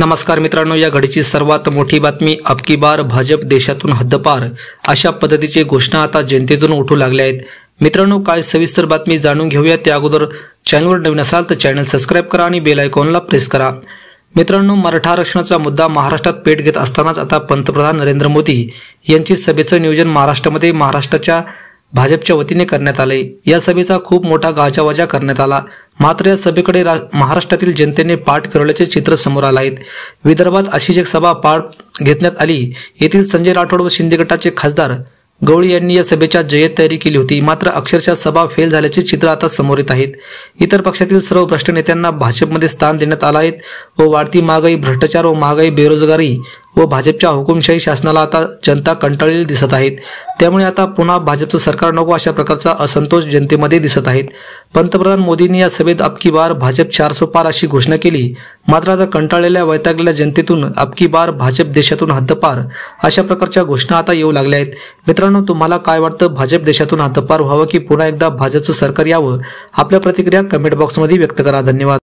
नमस्कार मित्रांनो, या घडीची सर्वात मोठी बातमी अब की बार भाजप देशातून हद्दपार अशा पद्धतीची घोषणा आता जनतेतून उठू लागल्या आहेत। मित्रांनो, काय सविस्तर बातमी जाणून घेऊया त्या अगोदर चॅनलवर नवीन असाल तर चॅनल सबस्क्राइब करा आणि बेल आयकॉनला प्रेस करा। मित्रांनो, मराठा आरक्षणाचा मुद्दा महाराष्ट्रात पेट घेत असतानाच आता पंतप्रधान नरेंद्र मोदी यांची सभेचं नियोजन महाराष्ट्राच्या भाजपच्या वतीने करण्यात आले। या सभेचा खूप मोठा गाजावाजा करण्यात आला, मात्र या सभेकडे महाराष्ट्रातील जनतेने पाठ फिरवल्याचे चित्र समोर आले आहे। विदर्भात अशीच एक सभा पार घेण्यात आली। येथील संजय राठोड व शिंदे गटाचे खासदार गवळी यांनी या सभेच्या जय्यत तयारी केली होती, मात्र अक्षरशः सभा फेल झाल्याचे चित्र आता समोर येत आहेत। इतर पक्षातील सर्व भ्रष्ट नेत्यांना भाजपमध्ये स्थान देण्यात आले आहे व वाढती महागाई, भ्रष्टाचार व महागाई, बेरोजगारी व भाजपच्या हुकुमशाही शासनाला आता जनता कंटाळलेली दिसत आहेत। त्यामुळे आता पुन्हा भाजपचं सरकार नको अशा प्रकारचा असंतोष जनतेमध्ये दिसत आहेत। पंतप्रधान मोदींनी या सभेत अब की बार भाजप 400 पार अशी घोषणा केली, मात्र आता कंटाळलेल्या वैतागलेल्या जनतेतून अब की बार भाजप देशातून हद्दपार अशा प्रकारच्या घोषणा आता येऊ लागल्या आहेत। मित्रांनो, तुम्हाला काय वाटतं, भाजप देशातून हद्दपार व्हावं की पुन्हा एकदा भाजपचं सरकार यावं? आपल्या प्रतिक्रिया कमेंट बॉक्समध्ये व्यक्त करा। धन्यवाद।